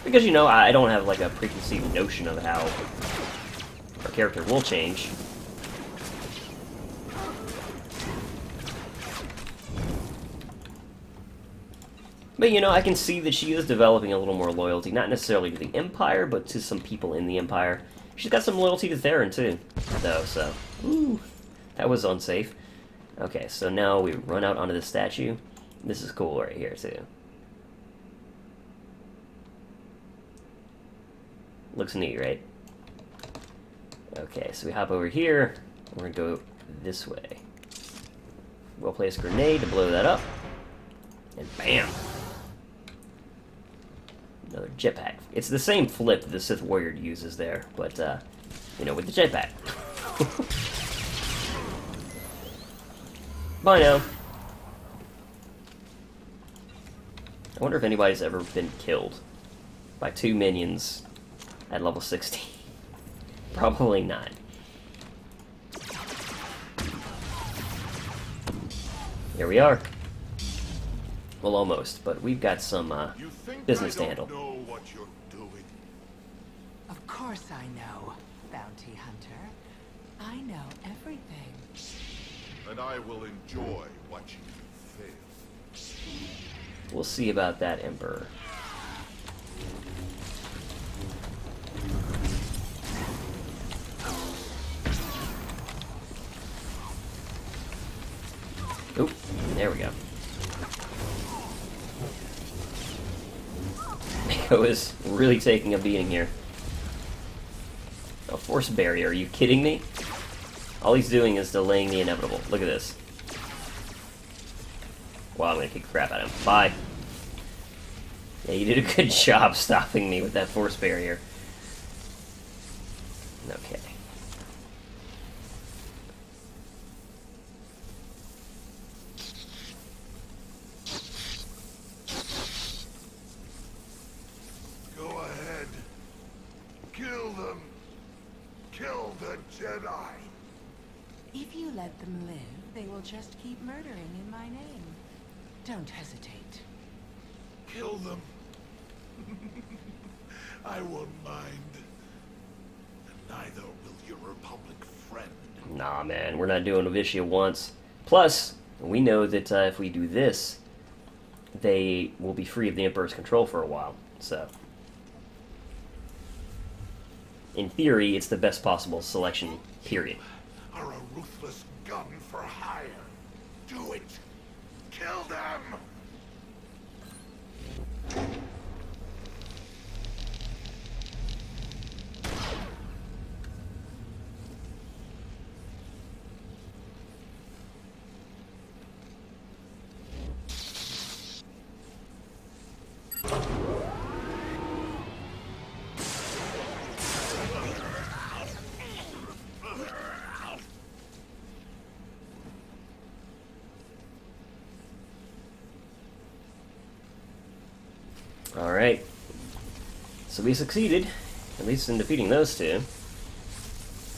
Because, you know, I don't have, like, a preconceived notion of how her character will change. But, you know, I can see that she is developing a little more loyalty, not necessarily to the Empire, but to some people in the Empire. She's got some loyalty to Theron, too, though, so... Ooh, that was unsafe. Okay, so now we run out onto the statue. This is cool right here, too. Looks neat, right? Okay, so we hop over here. We're gonna go this way. We'll place a grenade to blow that up. And bam! Another jetpack. It's the same flip that the Sith Warrior uses there, but, you know, with the jetpack. Bye now. I wonder if anybody's ever been killed by 2 minions at level 60. Probably not. Here we are. Well, almost, but we've got some business to handle. Know what you're doing. Of course I know, bounty hunter. I know everything. And I will enjoy watching you fail. We'll see about that, Emperor. Oop, there we go. Mako is really taking a beating here. A force barrier, are you kidding me? All he's doing is delaying the inevitable. Look at this. Wow, I'm gonna kick the crap out of him. Bye. Yeah, you did a good job stopping me with that force barrier. Okay. Go ahead. Kill them. Kill the Jedi. If you let them live, they will just keep murdering in my name. Don't hesitate. Kill them. I won't mind. And neither will your Republic friend. Nah, man, we're not doing Vitiate once. Plus, we know that if we do this, they will be free of the Emperor's control for a while, so... In theory, it's the best possible selection, period. Are a ruthless gun for hire. Do it. Kill them. So we succeeded, at least in defeating those two.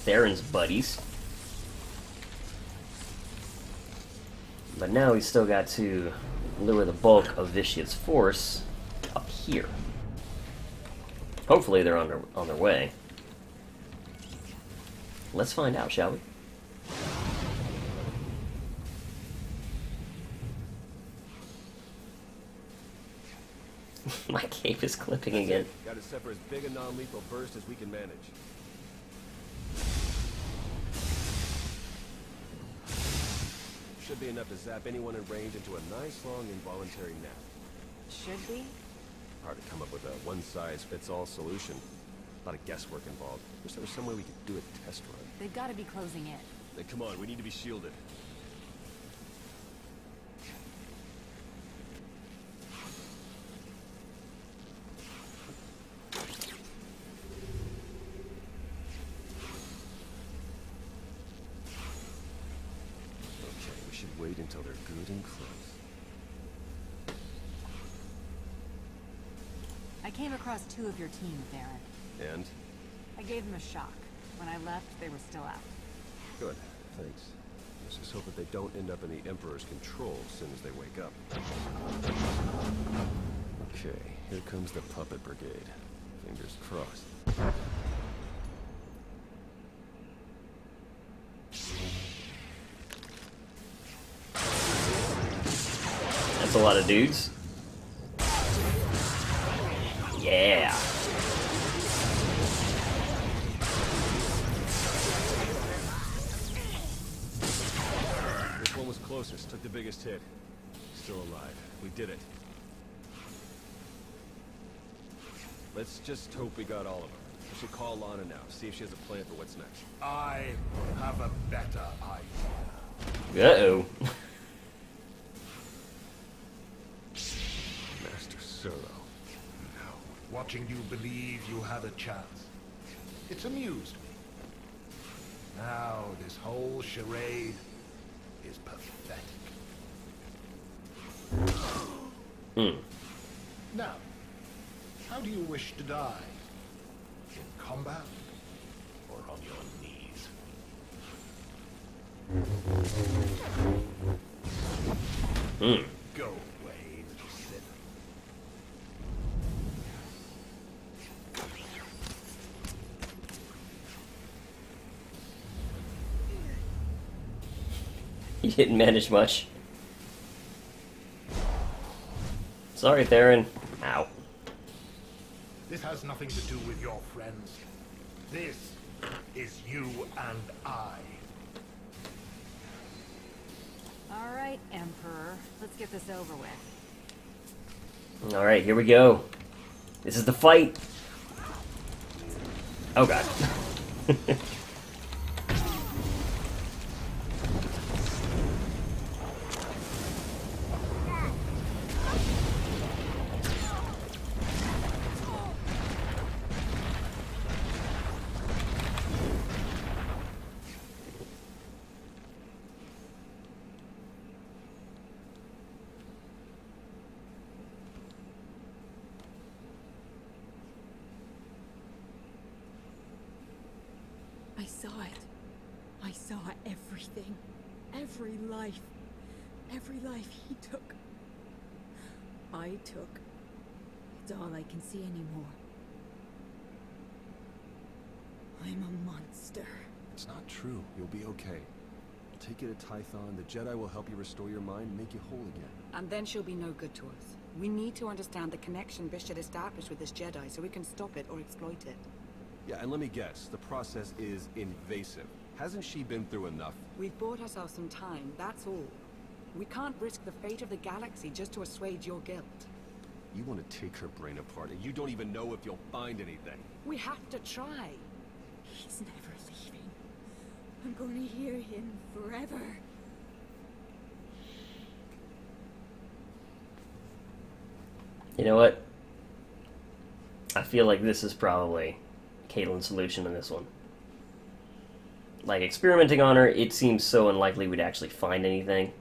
Theron's buddies. But now we still got to lure the bulk of Vitiate's force up here. Hopefully they're on their way. Let's find out, shall we? My cape is clipping again. Got to set for as big a non-lethal burst as we can manage. Should be enough to zap anyone in range into a nice long involuntary nap. Should be? Hard to come up with a one-size-fits-all solution. A lot of guesswork involved. Wish there was some way we could do a test run. They've got to be closing in. Then come on, we need to be shielded. Wait until they're good and close. I came across 2 of your team, Theron. And? I gave them a shock. When I left, they were still out. Good, thanks. Let's just hope that they don't end up in the Emperor's control as soon as they wake up. Okay, here comes the Puppet Brigade. Fingers crossed. That's a lot of dudes. Yeah. This one was closest, took the biggest hit. Still alive. We did it. Let's just hope we got all of them. We should call Lana now, see if she has a plan for what's next. I have a better idea. Uh-oh. Master Solo. Watching you believe you had a chance. It's amused me. Now this whole charade is pathetic. Now, how do you wish to die? In combat or on your knees? Go away, little Sith. You didn't manage much. Sorry, Theron. Ow. This has nothing to do with your friends. This is you and I. All right, Emperor. Let's get this over with. Alright, here we go. This is the fight. Oh god. I saw it. I saw everything. Every life. Every life he took. I took. It's all I can see anymore. I'm a monster. It's not true. You'll be okay. I'll take you to Tython. The Jedi will help you restore your mind and make you whole again. And then she'll be no good to us. We need to understand the connection Vitiate established with this Jedi so we can stop it or exploit it. Yeah, and let me guess. The process is invasive. Hasn't she been through enough? We've bought ourselves some time, that's all. We can't risk the fate of the galaxy just to assuage your guilt. You want to take her brain apart, and you don't even know if you'll find anything. We have to try. He's never leaving. I'm going to hear him forever. You know what? I feel like this is probably Caitlin's solution in this one. Like, experimenting on her, it seems so unlikely we'd actually find anything.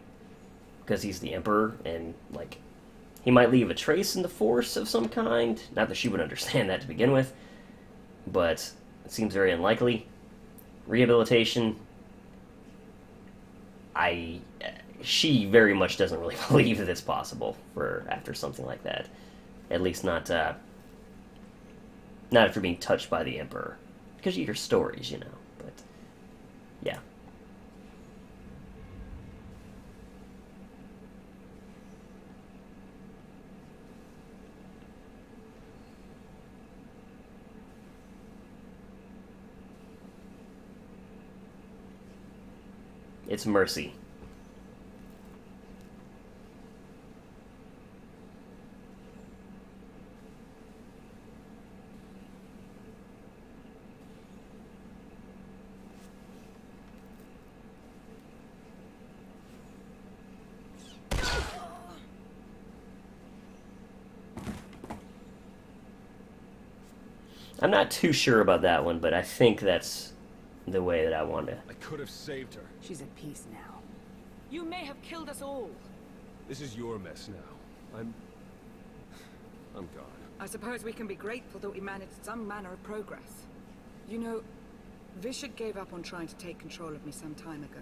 Because he's the Emperor, and, like, He might leave a trace in the Force of some kind. Not that she would understand that to begin with, but it seems very unlikely. Rehabilitation, she very much doesn't really believe that it's possible for after something like that. At least not after being touched by the Emperor. Because you hear stories, you know. But, yeah. It's mercy. I'm not too sure about that one, but I think that's the way that I want to. I could have saved her. She's at peace now. You may have killed us all. This is your mess now. I'm gone. I suppose we can be grateful that we managed some manner of progress. You know, Vitiate gave up on trying to take control of me some time ago.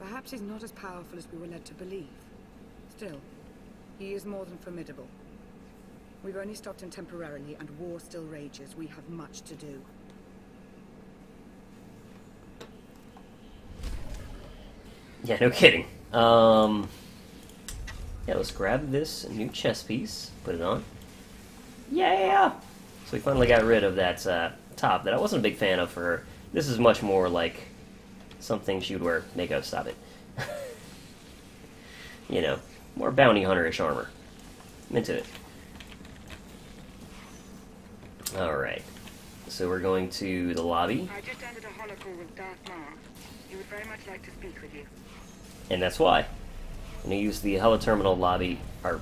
Perhaps he's not as powerful as we were led to believe. Still, he is more than formidable. We've only stopped him temporarily, and war still rages. We have much to do. Yeah, no kidding. Yeah, let's grab this new chess piece, put it on. Yeah! So we finally got rid of that top that I wasn't a big fan of for her. This is much more like something she would wear. Mako, stop it. You know, more bounty hunter-ish armor. I'm into it. Alright. So we're going to the lobby. I just ended a holocall with Darth Maul. He would very much like to speak with you. And that's why. I'm going to use the holoterminal lobby, or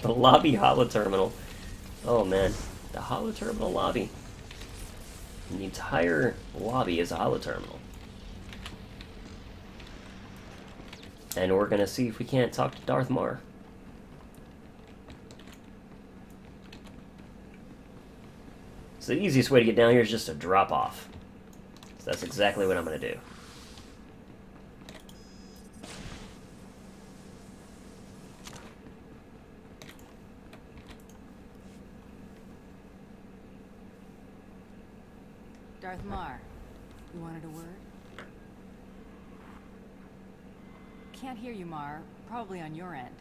the lobby holoterminal. Oh man, the holoterminal lobby. And the entire lobby is a holoterminal. And we're going to see if we can't talk to Darth Maul. So the easiest way to get down here is just to drop off. So that's exactly what I'm going to do. Darth Maul, you wanted a word? Can't hear you, Mar. Probably on your end.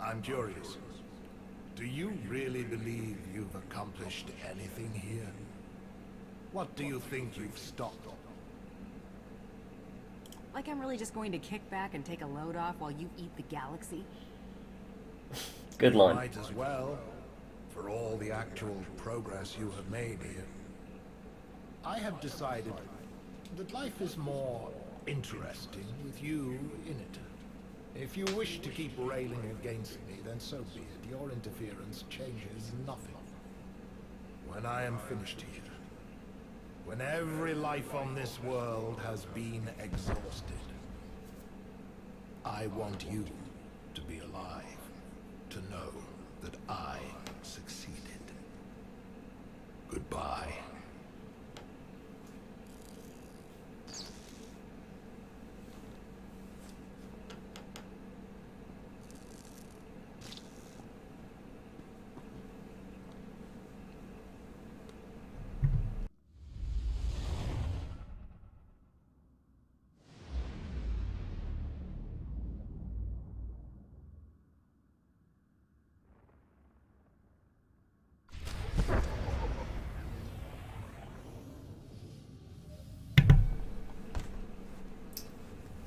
I'm curious. Do you really believe you've accomplished anything here? What do you think you've stopped? Like I'm really just going to kick back and take a load off while you eat the galaxy? Good line. Might as well, for all the actual progress you have made here. I have decided that life is more interesting with you in it. If you wish to keep railing against me, then so be it. Your interference changes nothing. When I am finished here, when every life on this world has been exhausted, I want you to be alive, to know that I succeeded. Goodbye.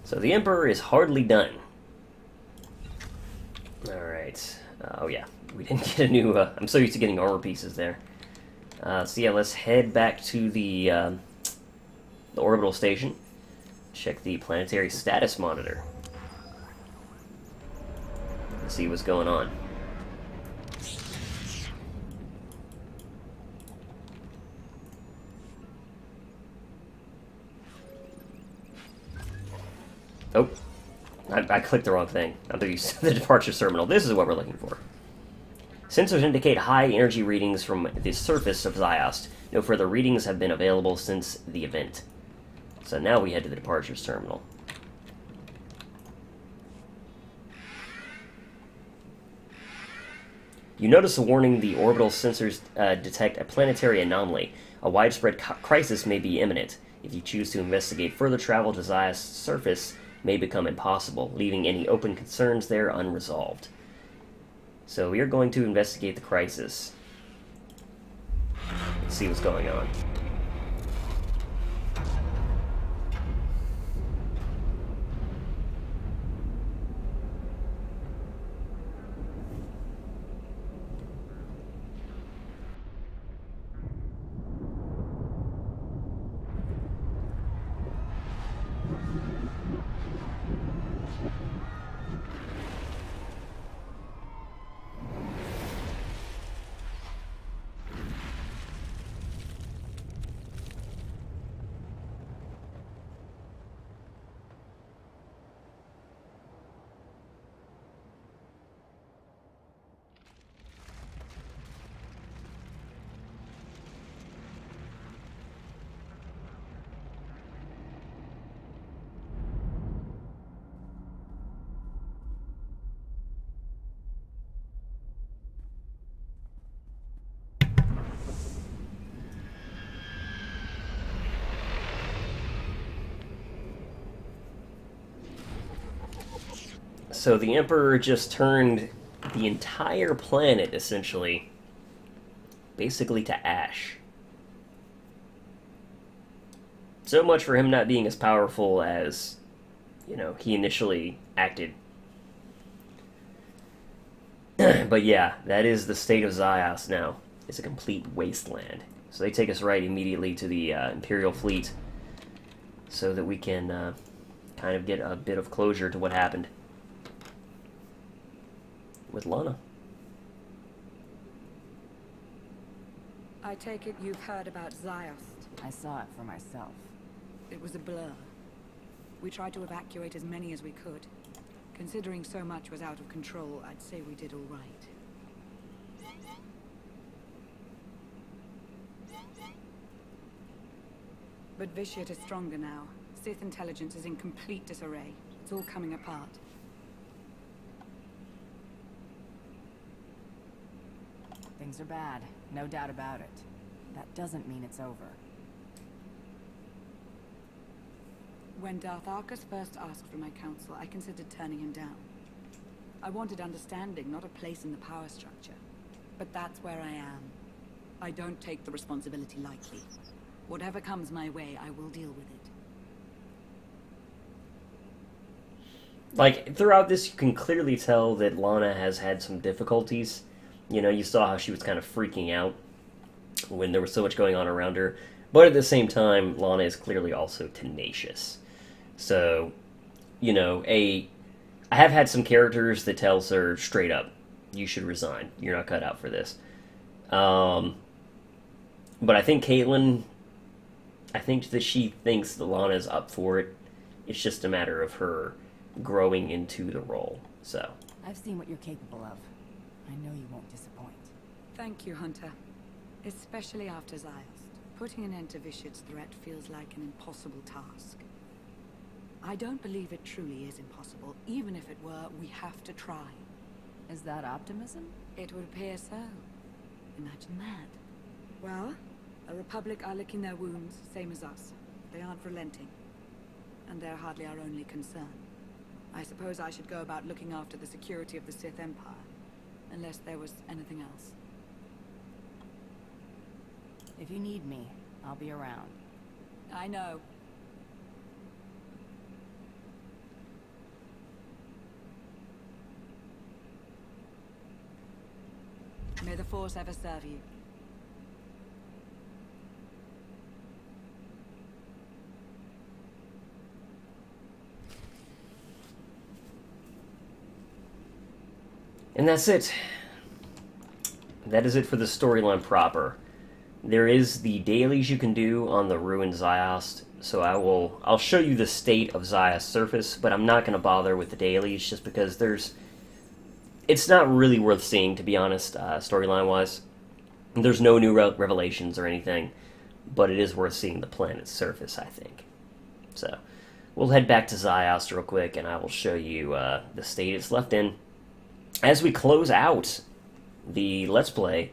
So the Emperor is hardly done. Alright. Oh yeah, we didn't get a new... I'm so used to getting armor pieces there. So yeah, let's head back to the orbital station. Check the planetary status monitor. Let's see what's going on. I clicked the wrong thing. I'm the departure terminal. This is what we're looking for. Sensors indicate high energy readings from the surface of Ziost. No further readings have been available since the event. So now we head to the departures terminal. You notice a warning: the orbital sensors detect a planetary anomaly. A widespread crisis may be imminent. If you choose to investigate, further travel to Ziost's surface may become impossible, leaving any open concerns there unresolved. So we are going to investigate the crisis. Let's see what's going on. So the Emperor just turned the entire planet, essentially, basically to ash. So much for him not being as powerful as, you know, he initially acted. But yeah, that is the state of Ziost now. It's a complete wasteland. So they take us right immediately to the Imperial fleet so that we can kind of get a bit of closure to what happened with Lana. I take it you've heard about Ziost. I saw it for myself. It was a blur. We tried to evacuate as many as we could. Considering so much was out of control, I'd say we did all right. But Vitiate is stronger now. Sith intelligence is in complete disarray. It's all coming apart. Things are bad, no doubt about it. That doesn't mean it's over. When Darth Arcus first asked for my counsel, I considered turning him down. I wanted understanding, not a place in the power structure. But that's where I am. I don't take the responsibility lightly. Whatever comes my way, I will deal with it. Like, throughout this, you can clearly tell that Lana has had some difficulties. You know, you saw how she was kind of freaking out when there was so much going on around her. But at the same time, Lana is clearly also tenacious. So, you know, I have had some characters that tells her straight up, you should resign. You're not cut out for this. But I think Caitlin, I think that she thinks that Lana's up for it. It's just a matter of her growing into the role. So I've seen what you're capable of. I know you won't disappoint. Thank you, Hunter. Especially after Ziost. Putting an end to Vitiate's threat feels like an impossible task. I don't believe it truly is impossible. Even if it were, we have to try. Is that optimism? It would appear so. Imagine that. Well, the Republic are licking their wounds, same as us. They aren't relenting. And they're hardly our only concern. I suppose I should go about looking after the security of the Sith Empire. Unless there was anything else. If you need me, I'll be around. I know. May the Force ever serve you. And that's it. That is it for the storyline proper. There is the dailies you can do on the ruined Ziost, so I'll show you the state of Ziost's surface, but I'm not going to bother with the dailies just because it's not really worth seeing, to be honest, storyline-wise. There's no new revelations or anything, but it is worth seeing the planet's surface, I think. So, we'll head back to Ziost real quick, and I will show you the state it's left in as we close out the Let's Play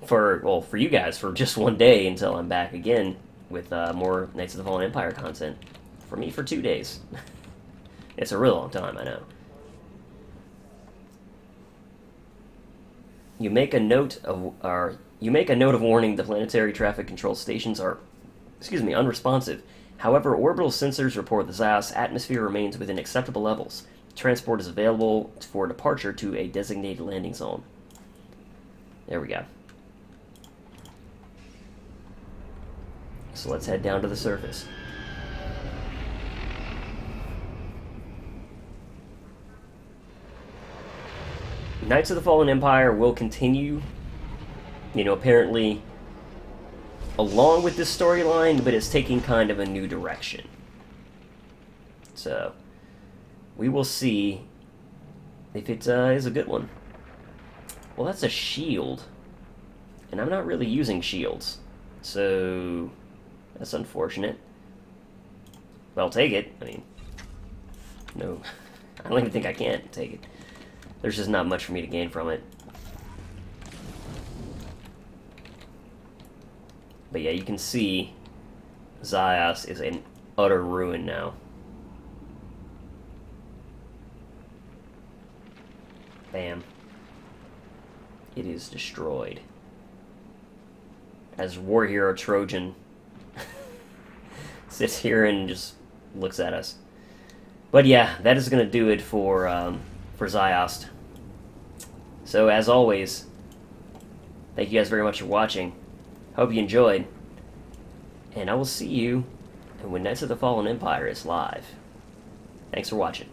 for you guys for just one day until I'm back again with more Knights of the Fallen Empire content. For me, for 2 days. It's a real long time, I know. You make a note of warning the planetary traffic control stations are, unresponsive. However, orbital sensors report the Ziost's atmosphere remains within acceptable levels. Transport is available for departure to a designated landing zone. There we go. So let's head down to the surface. Knights of the Fallen Empire will continue, apparently along with this storyline, but it's taking kind of a new direction. So, we will see if it is a good one. Well, that's a shield, and I'm not really using shields, so that's unfortunate. But I'll take it. I mean, no, I don't even think I can take it. There's just not much for me to gain from it. But yeah, you can see Ziost is in utter ruin now. Bam. It is destroyed. As War Hero Trojan sits here and just looks at us. But yeah, that is going to do it for Ziost. So as always, thank you guys very much for watching. Hope you enjoyed. And I will see you when Knights of the Fallen Empire is live. Thanks for watching.